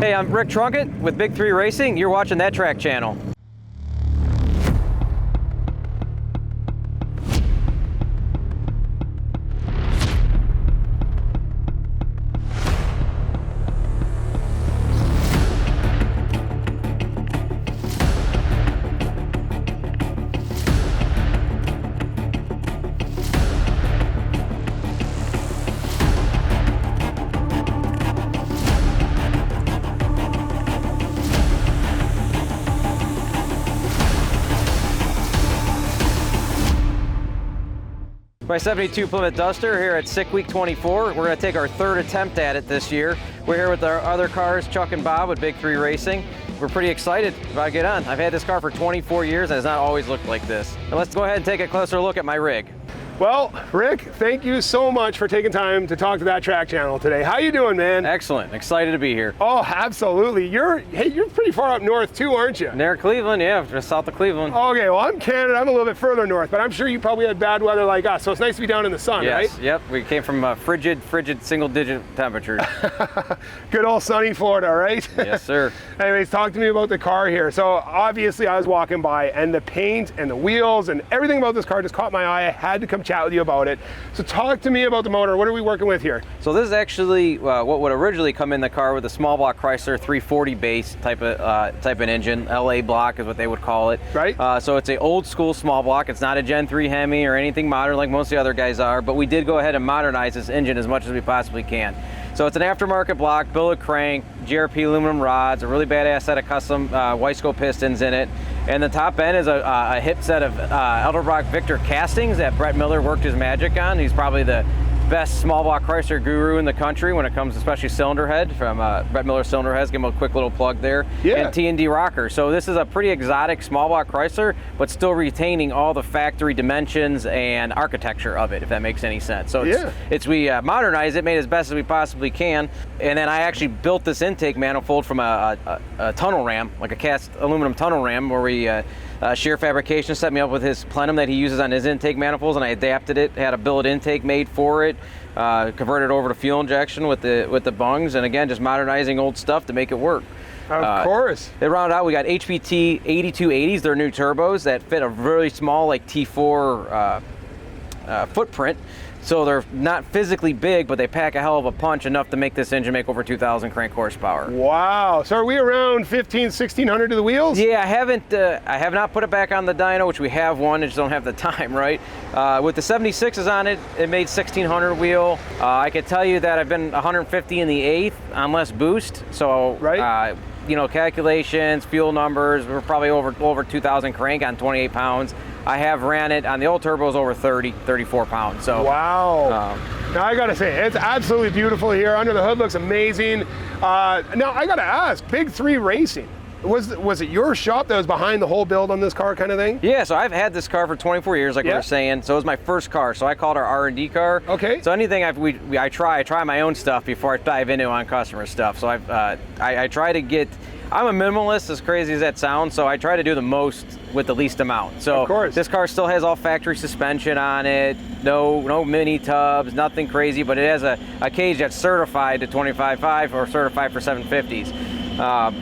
Hey, I'm Rick Trunkett with Big 3 Racing. You're watching That Track channel. My 72 Plymouth Duster here at SICK Week 24. We're going to take our third attempt at it this year. We're here with our other cars, Chuck and Bob with Big 3 Racing. We're pretty excited about to get on. I've had this car for 24 years and it's not always looked like this. Now let's go ahead and take a closer look at my rig. Well, Rick, thank you so much for taking time to talk to That Track channel today. How you doing, man? Excellent. Excited to be here. Oh, absolutely. You're pretty far up north too, aren't you? Near Cleveland, yeah, just south of Cleveland. Okay, well, I'm Canada. I'm a little bit further north, but I'm sure you probably had bad weather like us, so it's nice to be down in the sun, yes, right? Yep. We came from frigid single-digit temperatures. Good old sunny Florida, right? Yes, sir. Anyways, talk to me about the car here. So obviously I was walking by and the paint and the wheels and everything about this car just caught my eye. I had to come chat with you about it. So talk to me about the motor. What are we working with here? So this is actually what would originally come in the car with a small block Chrysler 340 base type of engine. LA block is what they would call it. Right. So it's a old school small block. It's not a Gen 3 Hemi or anything modern like most of the other guys are, but we did go ahead and modernize this engine as much as we possibly can. So it's an aftermarket block, billet crank, GRP aluminum rods, a really badass set of custom Weisco pistons in it. And the top end is a hip set of Edelbrock Victor castings that Brett Miller worked his magic on. He's probably the best small block Chrysler guru in the country when it comes to especially cylinder head from Brett Miller Cylinder Heads. Give him a quick little plug there. Yeah. And T&D rocker. So this is a pretty exotic small block Chrysler, but still retaining all the factory dimensions and architecture of it, if that makes any sense. So we modernized it, made it as best as we possibly can, and then I actually built this intake manifold from a tunnel ram, like a cast aluminum tunnel ram, where we Shear Fabrication set me up with his plenum that he uses on his intake manifolds, and I adapted it, had a billet intake made for it, converted over to fuel injection with the bungs, and again, just modernizing old stuff to make it work. Of course. They round out, we got HPT 8280s, they're new turbos that fit a really small like T4 footprint. So they're not physically big, but they pack a hell of a punch, enough to make this engine make over 2,000 crank horsepower. Wow. So are we around 1600 to the wheels? Yeah, I have not put it back on the dyno, which we have one, I just don't have the time, right? With the 76s on it, it made 1600 wheel. I can tell you that I've been 150 in the 8th on less boost. So, right. Calculations, fuel numbers, we're probably over 2,000 crank on 28 pounds. I have ran it on the old turbos over 34 pounds. So wow. Now I gotta say, it's absolutely beautiful here. Under the hood looks amazing. Now I gotta ask, Big 3 Racing, was it your shop that was behind the whole build on this car kind of thing? Yeah, so I've had this car for 24 years, like we were saying. So it was my first car, so I called it our R&D car. Okay. So anything I try my own stuff before I dive into on customer stuff. So I try to get, I'm a minimalist, as crazy as that sounds, so I try to do the most with the least amount. So of course. This car still has all factory suspension on it, no mini tubs, nothing crazy, but it has a cage that's certified to 25.5 or certified for 750s.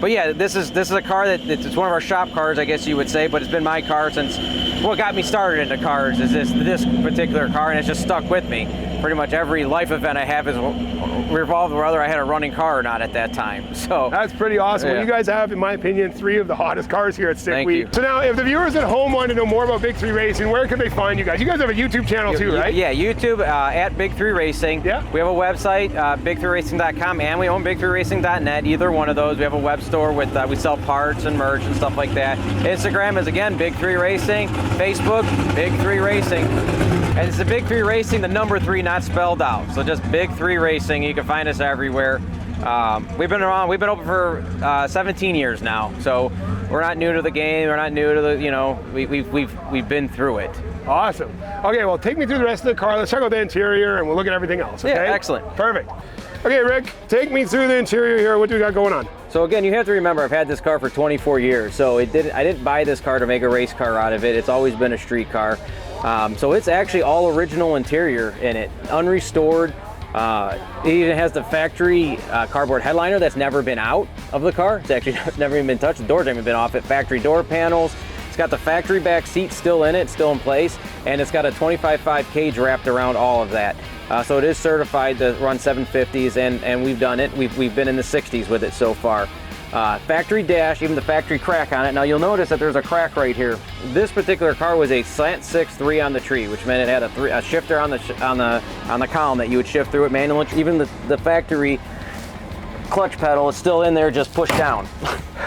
But yeah, this is a car it's one of our shop cars, I guess you would say, but it's been my car since what got me started into cars is this particular car, and it's just stuck with me. Pretty much every life event I have is revolved whether I had a running car or not at that time. So that's pretty awesome. Yeah. Well, you guys have, in my opinion, 3 of the hottest cars here at SICK Week. You. So now, if the viewers at home want to know more about Big 3 Racing, where can they find you guys? You guys have a YouTube channel too, right? Yeah, YouTube at Big 3 Racing. Yeah. We have a website, big3racing.com, and we own big3racing.net. Either one of those. We have a web store with we sell parts and merch and stuff like that. Instagram is again Big 3 Racing. Facebook, Big 3 Racing. And it's the Big 3 Racing, the number 3 not spelled out. So just Big 3 Racing. You can find us everywhere. We've been around. We've been open for 17 years now. So we're not new to the game. We're not new to the. We've been through it. Awesome. Okay, well, take me through the rest of the car. Let's check out the interior, and we'll look at everything else. Okay? Yeah, excellent. Perfect. Okay, Rick, take me through the interior here. What do we got going on? So again, you have to remember, I've had this car for 24 years. So I didn't buy this car to make a race car out of it. It's always been a street car. So it's actually all original interior in it, unrestored. It even has the factory cardboard headliner that's never been out of the car. It's actually never even been touched. The doors haven't been off it. Factory door panels. It's got the factory back seat still in it, still in place, and it's got a 25.5 cage wrapped around all of that. So it is certified to run 750s, and we've done it. We've been in the 60s with it so far. Factory dash, even the factory crack on it. Now you'll notice that there's a crack right here. This particular car was a slant 6.3 on the tree, which meant it had a shifter on the column that you would shift through it manually. Even the factory clutch pedal is still in there, just pushed down.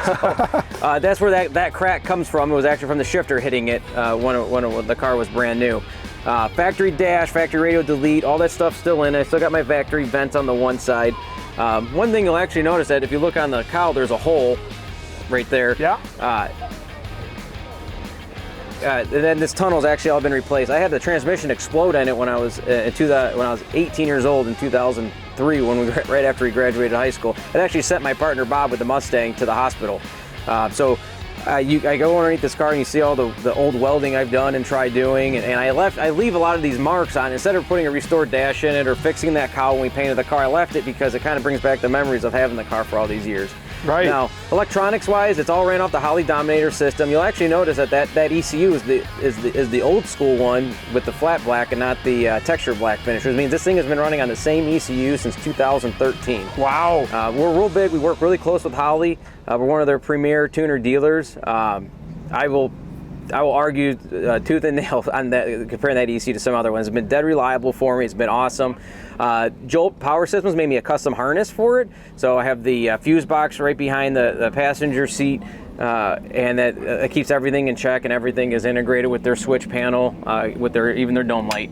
So, that's where that crack comes from. It was actually from the shifter hitting it when the car was brand new. Factory dash, factory radio delete, all that stuff's still in it. I still got my factory vents on the one side. One thing you'll actually notice that if you look on the cowl, there's a hole right there. Yeah. And then this tunnel's actually all been replaced. I had the transmission explode in it when I was 18 years old in 2003, right after we graduated high school. It actually sent my partner Bob with the Mustang to the hospital. I go underneath this car and you see all the old welding I've done and tried doing, and I leave a lot of these marks on. Instead of putting a restored dash in it or fixing that cowl when we painted the car, I left it because it kind of brings back the memories of having the car for all these years. Right. Now, electronics-wise, it's all ran off the Holley Dominator system. You'll actually notice that ECU is the old school one with the flat black and not the texture black finish, which means this thing has been running on the same ECU since 2013. Wow. We're real big. We work really close with Holley. We're one of their premier tuner dealers. I will argue tooth and nail on that, comparing that ECU to some other ones. It's been dead reliable for me. It's been awesome. Jolt Power Systems made me a custom harness for it. So I have the fuse box right behind the passenger seat, and that keeps everything in check, and everything is integrated with their switch panel, with even their dome light.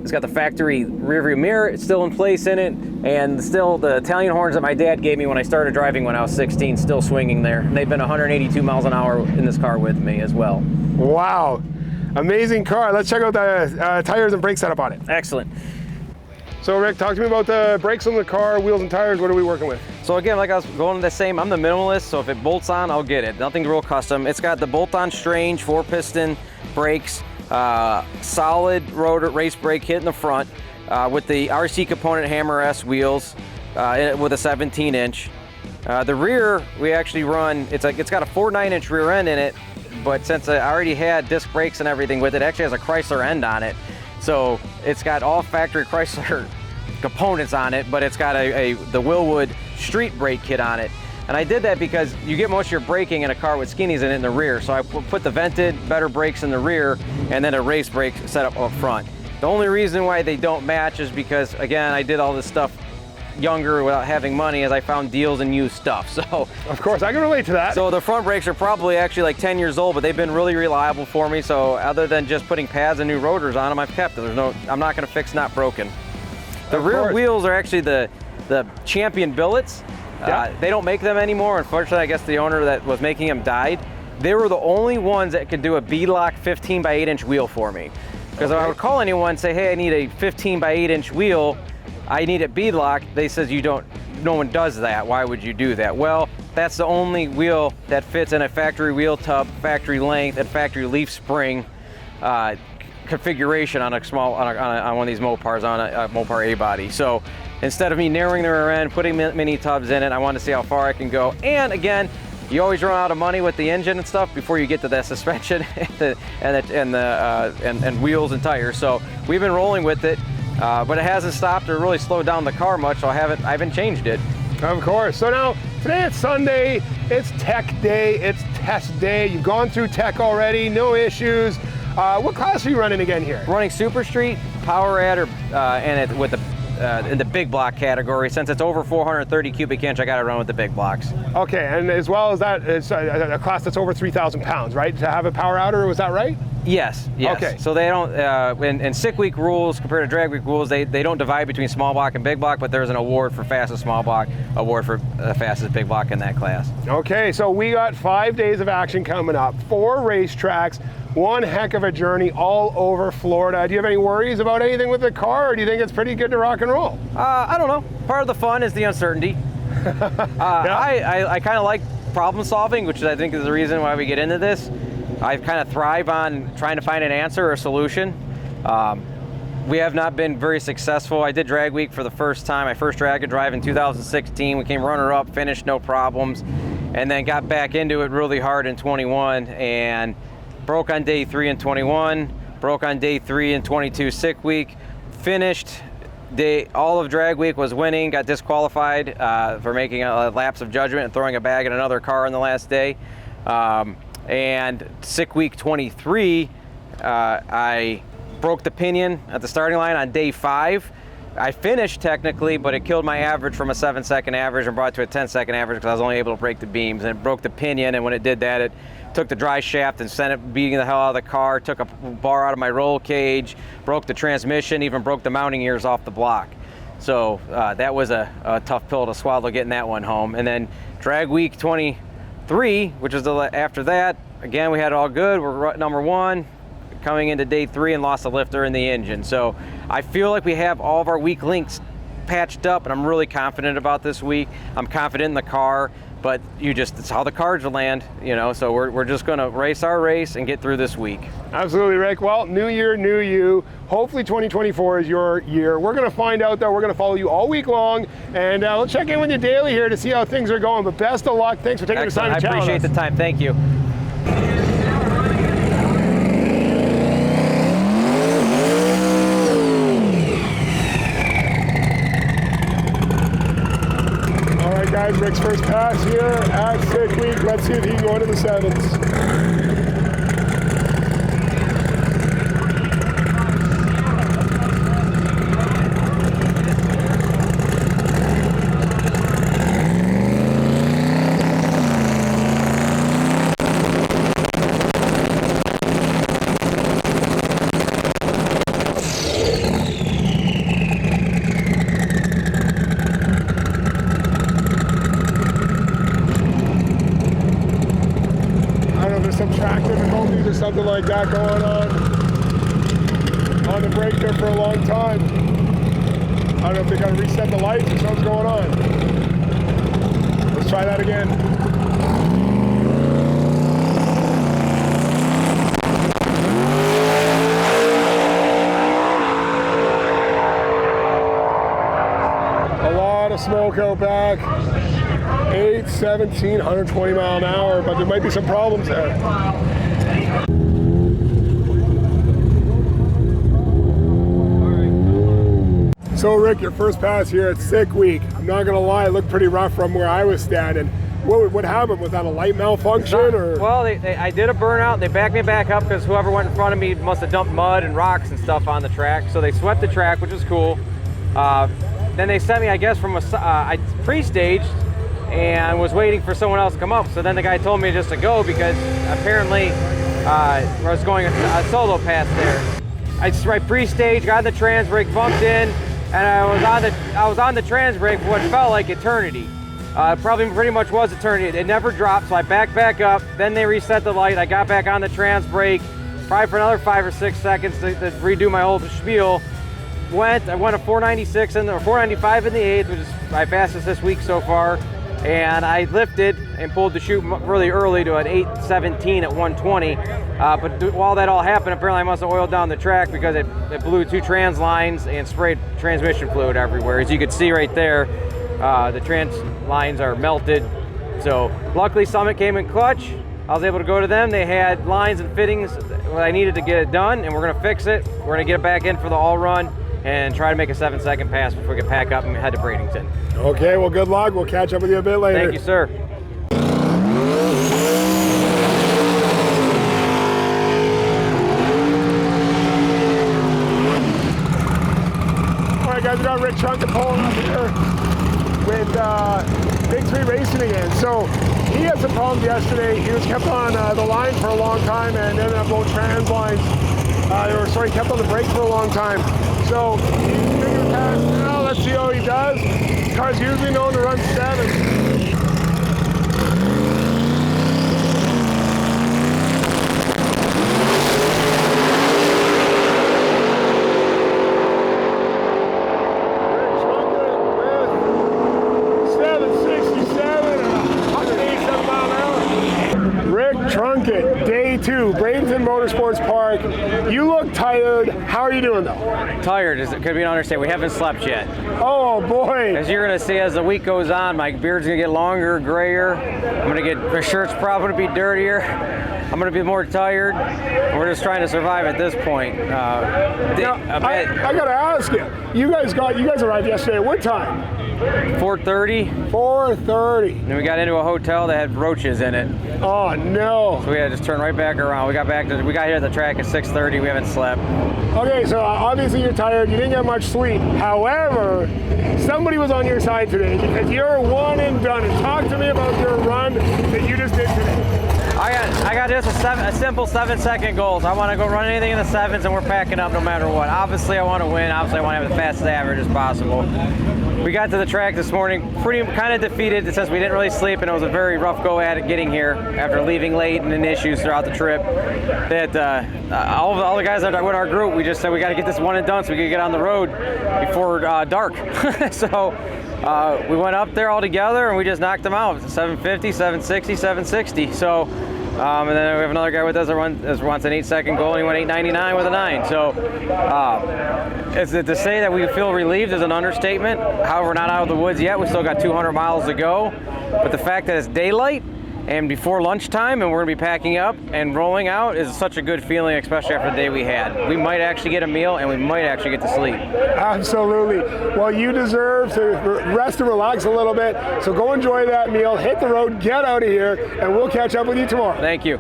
It's got the factory rear view mirror. It's still in place in it, and still the Italian horns that my dad gave me when I started driving when I was 16 still swinging there. And they've been 182 miles an hour in this car with me as well. Wow, amazing car. Let's check out the tires and brake setup on it. Excellent. So Rick, talk to me about the brakes on the car, wheels and tires. What are we working with? So again, like I was going to the same, I'm the minimalist, so if it bolts on, I'll get it. Nothing real custom. It's got the bolt-on Strange 4-piston brakes, solid rotor race brake kit in the front, with the RC component Hammer S wheels, with a 17-inch. The rear, we actually run, it's got a 4.9-inch rear end in it, but since I already had disc brakes and everything with it, it actually has a Chrysler end on it. So it's got all factory Chrysler components on it, but it's got the Willwood street brake kit on it. And I did that because you get most of your braking in a car with skinnies in it in the rear. So I put the vented, better brakes in the rear, and then a race brake setup up front. The only reason why they don't match is because, again, I did all this stuff younger without having money as I found deals and used stuff. So of course, I can relate to that. So the front brakes are probably actually like 10 years old, but they've been really reliable for me. So other than just putting pads and new rotors on them, I've kept it. I'm not going to fix not broken. The rear wheels are actually the Champion billets. Yeah. They don't make them anymore. Unfortunately, I guess the owner that was making them died. They were the only ones that could do a beadlock 15 by 8-inch wheel for me. Because if I would call anyone and say, hey, I need a 15 by 8-inch wheel, I need it beadlock, they says no one does that. Why would you do that? Well, that's the only wheel that fits in a factory wheel tub, factory length, and factory leaf spring configuration on on one of these Mopars, on a Mopar A-body. So instead of me narrowing the rear end, putting mini tubs in it, I want to see how far I can go. And again, you always run out of money with the engine and stuff before you get to that suspension and wheels and tires. So we've been rolling with it, but it hasn't stopped or really slowed down the car much. So I haven't changed it. Of course. So now today it's Sunday. It's tech day. It's test day. You've gone through tech already. No issues. What class are you running again here? Running Super Street, Power Add, with the in the big block category. Since it's over 430 cubic inch, I got to run with the big blocks. Okay, and as well as that, it's a class that's over 3,000 pounds, right? To have a power outer, was that right? Yes. Okay. So they don't, in sick week rules compared to drag week rules, they don't divide between small block and big block, but there's an award for fastest small block, award for fastest big block in that class. Okay, so we got 5 days of action coming up, 4 racetracks, one heck of a journey all over Florida. Do you have any worries about anything with the car, or do you think it's pretty good to rock and roll? I don't know. Part of the fun is the uncertainty. I kind of like problem solving, which I think is the reason why we get into this. I kind of thrive on trying to find an answer or a solution. we have not been very successful. I did drag week for the first time. My first drag and drive in 2016. We came runner-up, finished no problems, and then got back into it really hard in 21 and broke on day 3 in 21, broke on day 3 in 22 sick week, finished all of drag week was winning, got disqualified for making a lapse of judgment and throwing a bag at another car on the last day. And sick week 23, I broke the pinion at the starting line on day 5. I finished technically, but it killed my average from a 7-second average and brought it to a 10-second average because I was only able to break the beams, and it broke the pinion. And when it did that, it took the dry shaft and sent it beating the hell out of the car, took a bar out of my roll cage, broke the transmission, even broke the mounting ears off the block. So that was a tough pill to swallow getting that one home. And then drag week 23, which was after that, again, we had it all good. We're number 1 coming into day 3 and lost the lifter in the engine. So I feel like we have all of our weak links patched up, and I'm really confident about this week. I'm confident in the car, but it's how the cards will land, you know, so we're just gonna race our race and get through this week. Absolutely, Rick. Well, new year, new you. Hopefully 2024 is your year. We're gonna find out though. We're gonna follow you all week long, and we'll check in with you daily here to see how things are going, but best of luck. Thanks for taking the time to chat with us. I appreciate the time, thank you. Guys, Rick's first pass here at sick week. Let's see if he can go into the 7s. Something like that going on the brake there for a long time. I don't know if they got to reset the lights or something's going on. Let's try that again. A lot of smoke out back. 817, 120 mile an hour, but there might be some problems there. So Rick, your first pass here at sick week. I'm not gonna lie, it looked pretty rough from where I was standing. What happened? Was that a light malfunction or? Well, I did a burnout. They backed me back up because whoever went in front of me must have dumped mud and rocks and stuff on the track. So they swept the track, which is cool. Then they sent me, I guess, from I pre-staged and was waiting for someone else to come up. So then the guy told me just to go because apparently I was going a solo pass there. I pre-staged, got in the trans brake, bumped in, and I was on the trans brake for what felt like eternity. Probably pretty much was eternity. It never dropped, so I backed back up. Then they reset the light. I got back on the trans brake, probably for another 5 or 6 seconds to redo my whole spiel. I went a 496 or 495 in the 8th, which is my fastest this week so far. And I lifted and pulled the chute really early to an 817 at 120. But while that all happened, apparently I must have oiled down the track because it blew 2 trans lines and sprayed transmission fluid everywhere. As you can see right there, the trans lines are melted. So luckily Summit came in clutch. I was able to go to them. They had lines and fittings that I needed to get it done, and we're gonna fix it. We're gonna get it back in for the all run and try to make a 7-second pass before we can pack up and head to Bradenton. Okay, well, good luck. We'll catch up with you a bit later. Thank you, sir. All right, guys, we got Rick Trunkett pulling up here with Big 3 Racing again. So he had some problems yesterday. He was kept on the line for a long time and ended up going trans lines. Kept on the brake for a long time. So he's figured it out. Now let's see how he does. This car's usually known to run 7. Rick Trunkett, day 2, Bradenton Motorsports Park. You look tired. How are you doing though? Tired, could be an understatement. We haven't slept yet. Oh boy. As you're gonna see as the week goes on, my beard's gonna get longer, grayer. My shirt's probably gonna be dirtier. I'm gonna be more tired. We're just trying to survive at this point. Now, I gotta ask you. You guys arrived yesterday at what time? 4:30. 4:30. And we got into a hotel that had roaches in it. Oh no. So we had to just turn right back around. We got here at the track at 6:30. We haven't slept. Okay, so obviously you're tired. You didn't get much sleep. However, somebody was on your side today because you're one and done. And talk to me about your run that you just did today. I got just a simple 7-second goal. So I want to go run anything in the 7s, and we're packing up no matter what. Obviously, I want to win. Obviously, I want to have the fastest average as possible. We got to the track this morning kind of defeated since we didn't really sleep, and it was a very rough go at it getting here after leaving late and then issues throughout the trip. That all the guys that are with our group, we just said we got to get this one and done so we could get on the road before dark. So we went up there all together and we just knocked them out. 750, 760, 760. So. And then we have another guy with us that wants an 8-second goal, and he went 8.99 with a 9. So, to say that we feel relieved is an understatement. However, we're not out of the woods yet. We still got 200 miles to go. But the fact that it's daylight and before lunchtime, and we're going to be packing up and rolling out is such a good feeling, especially after the day we had. We might actually get a meal, and we might actually get to sleep. Absolutely. Well, you deserve to rest and relax a little bit. So go enjoy that meal, hit the road, get out of here, and we'll catch up with you tomorrow. Thank you.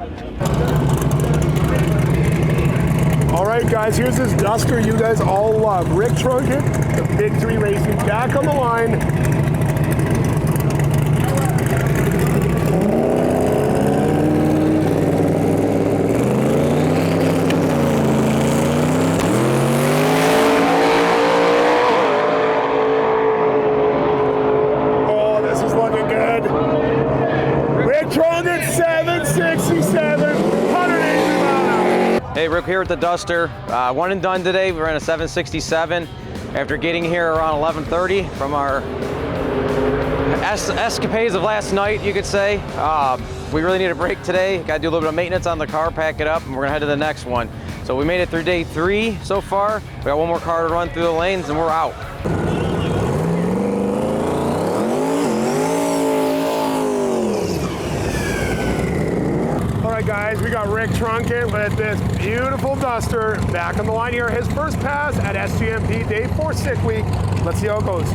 All right, guys, here's this Duster you guys all love. Rick Trunkett, the Big 3 Racing, back on the line. Hey, Rick here with the Duster. One and done today. We ran a 767 after getting here around 11:30 from our escapades of last night, you could say. We really need a break today. Got to do a little bit of maintenance on the car, pack it up, and we're gonna head to the next one. So we made it through day 3 so far. We got one more car to run through the lanes, and we're out. Guys, we got Rick Trunkett with this beautiful Duster back on the line here. His first pass at SGMP Day 4 Sick Week. Let's see how it goes.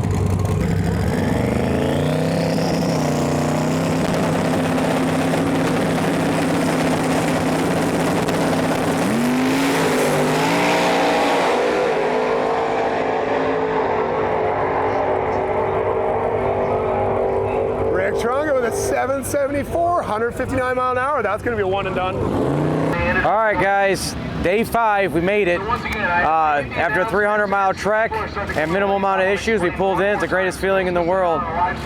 Rick Trunkett with a 774, 159 mile an hour. That's going to be a one and done. All right, guys, day 5, we made it. After a 300-mile trek and minimal amount of issues, we pulled in. It's the greatest feeling in the world.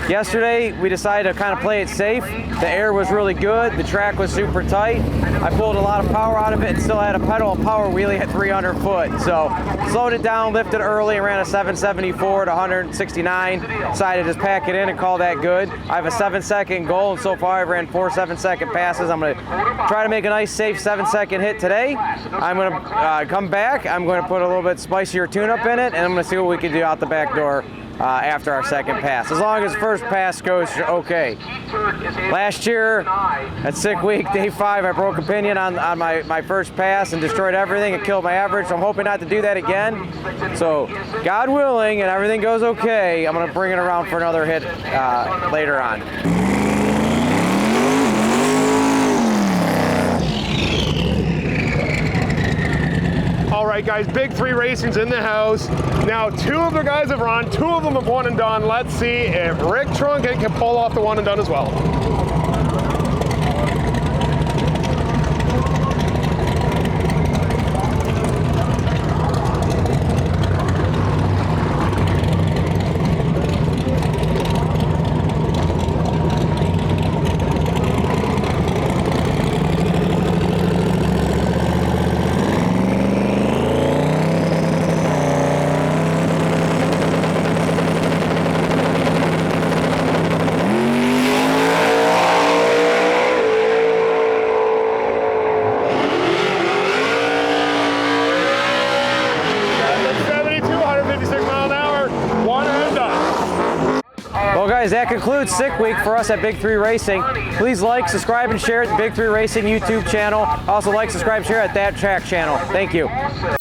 Yesterday, we decided to kind of play it safe. The air was really good. The track was super tight. I pulled a lot of power out of it and still had a pedal and power wheelie at 300 foot. So slowed it down, lifted early, and ran a 774 to 169. Decided to just pack it in and call that good. I have a 7-second goal, and so far I've ran 4 7-second passes. I'm going to try to make a nice, safe 7-second hit today. I'm going to come back. I'm going to put a little bit spicier tune-up in it, and I'm going to see what we can do out the back door after our second pass. As long as first pass goes okay. Last year at Sick Week, day 5, I broke a pinion on my first pass and destroyed everything. It killed my average, so I'm hoping not to do that again. So God willing and everything goes okay, I'm going to bring it around for another hit later on. All right, guys, Big 3 Racing's in the house. Now, 2 of the guys have run, 2 of them have one and done. Let's see if Rick Trunkett can pull off the one and done as well. concludes Sick Week for us at Big 3 Racing. Please like, subscribe, and share at the Big 3 Racing YouTube channel. Also like, subscribe, share at That Track channel. Thank you.